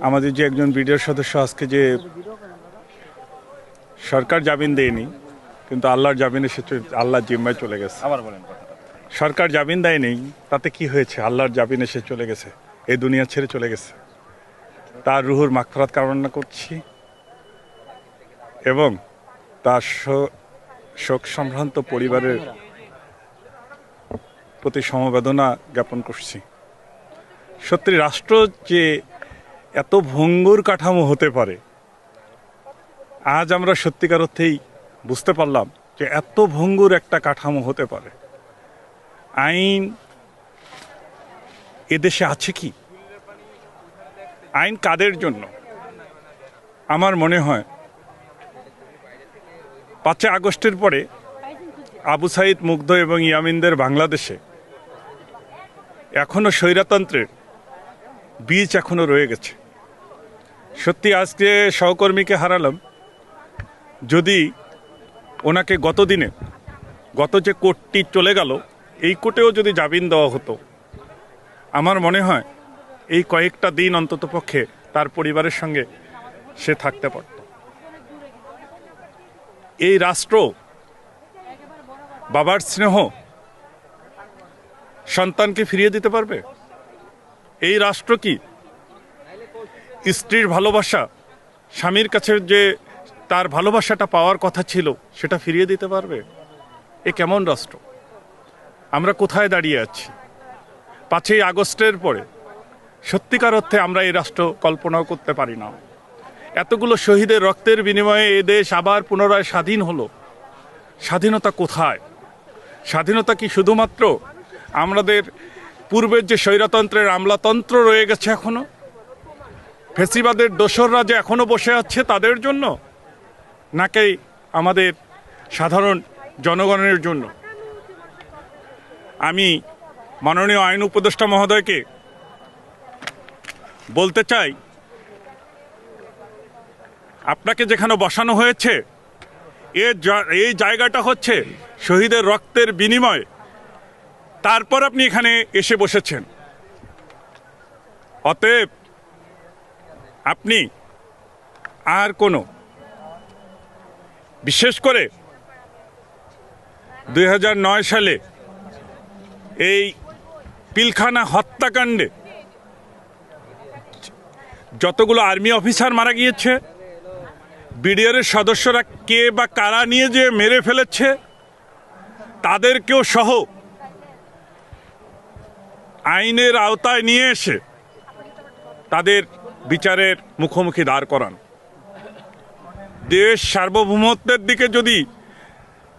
আমাদের যে একজন বিডিআর সদস্য আজকে যে সরকার জামিন দেয়নি, কিন্তু আল্লাহর জামিনে সে আল্লাহর জিম্মায় চলে গেছে। আবার বলেন কথাটা। সরকার জামিন দেয়নি, তাতে কি হয়েছে? আল্লাহর জামিনে সে চলে গেছে, এই দুনিয়া ছেড়ে চলে গেছে। তার রুহুর মাগফিরাত কামনা করছি এবং তার শোক সম্ভ্রান্ত পরিবারের প্রতি সমবেদনা জ্ঞাপন করছি। সত্যি রাষ্ট্র যে এত ভঙ্গুর কাঠামো হতে পারে, আজ আমরা সত্যিকার অর্থেই বুঝতে পারলাম যে এত ভঙ্গুর একটা কাঠামো হতে পারে। আইন এদেশে আছে কি? আইন কাদের জন্য? আমার মনে হয় 5 আগস্টের পরে আবু সাইদ, মুগ্ধ এবং ইয়ামিনদের বাংলাদেশে এখনো স্বৈরতন্ত্রের বীজ এখনো রয়ে গেছে। সত্যি আজকে সহকর্মীকে হারালাম। যদি ওনাকে গত যে কোর্টটি চলে গেল, এই কোর্টেও যদি জামিন দেওয়া হতো, আমার মনে হয় এই কয়েকটা দিন অন্তত পক্ষে তার পরিবারের সঙ্গে সে থাকতে পারত। এই রাষ্ট্র বাবার স্নেহ সন্তানকে ফিরিয়ে দিতে পারবে? এই রাষ্ট্র কি স্ত্রীর ভালোবাসা, স্বামীর কাছে যে তার ভালোবাসাটা পাওয়ার কথা ছিল সেটা ফিরিয়ে দিতে পারবে? এ কেমন রাষ্ট্র? আমরা কোথায় দাঁড়িয়ে আছি? 5 আগস্টের পরে সত্যিকার অর্থে আমরা এই রাষ্ট্র কল্পনাও করতে পারি না। এতগুলো শহীদের রক্তের বিনিময়ে এ দেশ আবার পুনরায় স্বাধীন হলো। স্বাধীনতা কোথায়? স্বাধীনতা কি শুধুমাত্র আমাদের পূর্বের যে স্বৈরতন্ত্রের আমলাতন্ত্র রয়ে গেছে এখনো, ফেসিবাদের দোসররা যে এখনো বসে আছে তাদের জন্য, নাকি আমাদের সাধারণ জনগণের জন্য? আমি মাননীয় আইন উপদেষ্টা মহোদয়কে বলতে চাই, আপনাকে যেখানে বসানো হয়েছে এই জায়গাটা হচ্ছে শহীদের রক্তের বিনিময়, তারপর আপনি এখানে এসে বসেছেন। অতএব আপনি আর কোনো, বিশেষ করে 2009 সালে এই পিলখানা হত্যাকাণ্ডে যতগুলো আর্মি অফিসার মারা গিয়েছে, বিডিআরের সদস্যরা কে বা কারা নিয়ে যে মেরে ফেলেছে, তাদেরকেও সহ আইনের আওতায় নিয়ে এসে তাদের বিচারের মুখোমুখি দাঁড় করান।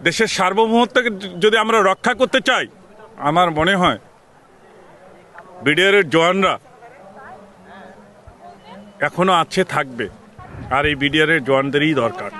দেশের সার্বভৌমত্বকে যদি আমরা রক্ষা করতে চাই, আমার মনে হয় বিডিআরের জওয়ানরা এখনো আছে, থাকবে, আর এই বিডিআরের জওয়ানদেরই দরকার।